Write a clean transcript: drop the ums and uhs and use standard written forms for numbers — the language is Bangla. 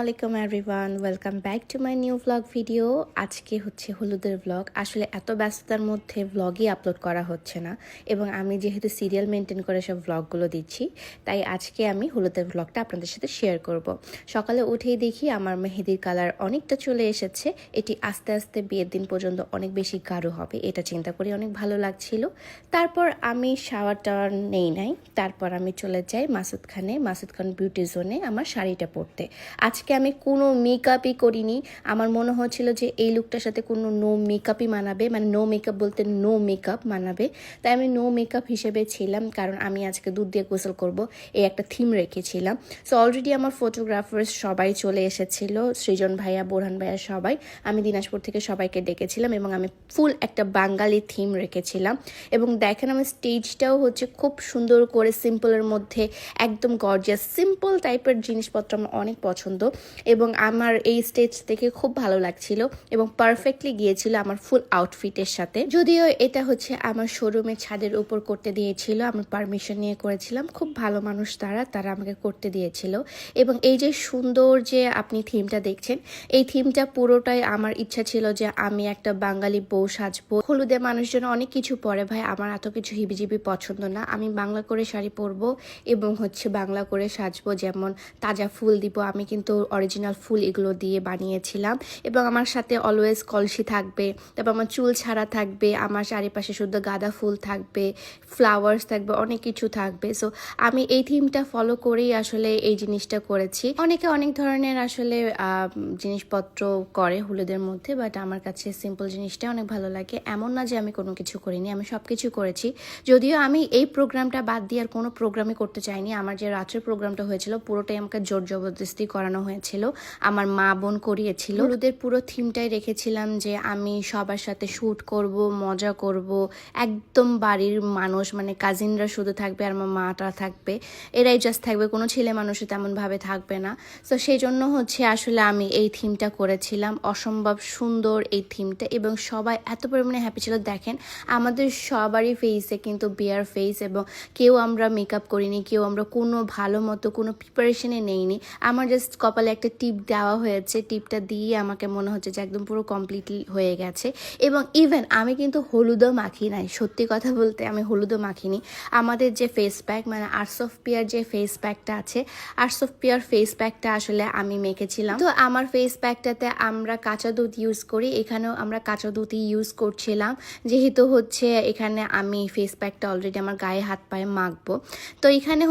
আলাইকুম everyone, welcome back to my new vlog video. আজকে হচ্ছে হলুদের ভ্লগ। আসলে এত ব্যস্ততার মধ্যে ভ্লগই আপলোড করা হচ্ছে না, এবং আমি যেহেতু সিরিয়াল মেনটেন করে সব ভ্লগগুলো দিচ্ছি, তাই আজকে আমি হলুদের ভ্লগটা আপনাদের সাথে শেয়ার করব। সকালে উঠেই দেখি আমার মেহেদির কালার অনেকটা চলে এসেছে। এটি আস্তে আস্তে বিয়ের দিন পর্যন্ত অনেক বেশি গাঢ় হবে, এটা চিন্তা করে অনেক ভালো লাগছিল। তারপর আমি শাওয়ার টাওয়ার নাই, তারপর আমি চলে যাই মাসুদ খান বিউটি জোনে আমার শাড়িটা পরতে। আজকে আমি কোনো মেকআপই করিনি। আমার মনে হচ্ছিল যে এই লুকটার সাথে কোনো নো মেকআপই মানাবে, মানে নো মেকআপ বলতে নো মেকআপ মানাবে, তাই আমি নো মেকআপ হিসেবে ছিলাম। কারণ আমি আজকে দুধ দিয়ে গোসল করব, এই একটা থিম রেখেছিলাম। সো অলরেডি আমার ফটোগ্রাফার্স সবাই চলে এসেছিল, সৃজন ভাইয়া, বোরহান ভাইয়া, সবাই। আমি দিনাজপুর থেকে সবাইকে ডেকেছিলাম এবং আমি ফুল একটা বাঙালি থিম রেখেছিলাম। এবং দেখেন আমার স্টেজটাও হচ্ছে খুব সুন্দর করে সিম্পলের মধ্যে, একদম গর্জিয়াস সিম্পল টাইপের জিনিসপত্র আমার অনেক পছন্দ, এবং আমার এই স্টেজ থেকে খুব ভালো লাগছিল এবং পারফেক্টলি গিয়েছিল আমার ফুল আউটফিটের সাথে। যদিও এটা হচ্ছে আমার শোরুমের ছাদের উপর করতে দিয়েছিল, আমি পারমিশন নিয়ে করেছিলাম। খুব ভালো মানুষ তারা আমাকে করতে দিয়েছিল। এবং এই যে সুন্দর যে আপনি থিমটা দেখছেন, এই থিমটা পুরোটাই আমার ইচ্ছা ছিল যে আমি একটা বাঙালি বউ সাজবো। হলুদে মানুষজন অনেক কিছু পরে ভাই, আমার এত কিছু হিবিজিবি পছন্দ না। আমি বাংলা করে শাড়ি পরবো এবং হচ্ছে বাংলা করে সাজবো, যেমন তাজা ফুল দিব। আমি কিন্তু অরিজিনাল ফুল এগুলো দিয়ে বানিয়েছিলাম। এবং আমার সাথে অলওয়েজ কলসি থাকবে, তারপর আমার চুল ছাড়া থাকবে, আমার চারিপাশে শুধু গাঁদা ফুল থাকবে, ফ্লাওয়ার্স থাকবে, অনেক কিছু থাকবে। সো আমি এই থিমটা ফলো করেই আসলে এই জিনিসটা করেছি। অনেকে অনেক ধরনের আসলে জিনিসপত্র করে হলুদের মধ্যে, বাট আমার কাছে সিম্পল জিনিসটা অনেক ভালো লাগে। এমন না যে আমি কোনো কিছু করিনি, আমি সব কিছু করেছি। যদিও আমি এই প্রোগ্রামটা বাদ দিয়ে আর কোনো প্রোগ্রামই করতে চাইনি। আমার যে রাত্রের প্রোগ্রামটা হয়েছিল পুরোটাই আমাকে জোর জবরদস্তি করানো হয়েছিল, আমার মা বোন করিয়েছিল। হলুদের পুরো থিমটাই রেখেছিলাম যে আমি সবার সাথে শ্যুট করব, মজা করব, একদম বাড়ির মানুষ মানে কাজিনরা শুধু থাকবে আর আমার মাটা থাকবে, এরাই জাস্ট থাকবে, কোনো ছেলে মানুষও তেমনভাবে থাকবে না। তো সেই জন্য হচ্ছে আসলে আমি এই থিমটা করেছিলাম। অসম্ভব সুন্দর এই থিমটা, এবং সবাই এত পরিমাণে হ্যাপি ছিল। দেখেন আমাদের সবারই ফেসে কিন্তু বিয়ার ফেস, এবং কেউ আমরা মেকআপ করিনি, কেউ আমরা কোনো ভালো মতো কোনো প্রিপারেশনে নেইনি। আমার জাস্ট কপালে একটা টিপ দেওয়া হয়েছে, টিপটা দিয়ে আমাকে মনে হচ্ছে যে একদম পুরো কমপ্লিটলি হয়ে গেছে। এবং ইভেন আমি কিন্তু হলুদও মাখি নাই, সত্যি কথা বলতে আমি হলুদও মাখিনি। আমাদের যে ফেস প্যাক মানে আর্টস অফ পিয়ার যে ফেস প্যাকটা আছে, আর্টস অফ পিয়ার ফেস প্যাকটা আসলে আমি মেখেছিলাম। তো আমার ফেস প্যাকটাতে আমরা কাঁচা দুধ ইউজ করি, এখানেও আমরা কাঁচা দুধই ইউজ করছিলাম, যেহেতু হচ্ছে এখানে আমি ফেস প্যাকটা অলরেডি আমার গায়ে হাত পায়ে মাখবো। তো এখানে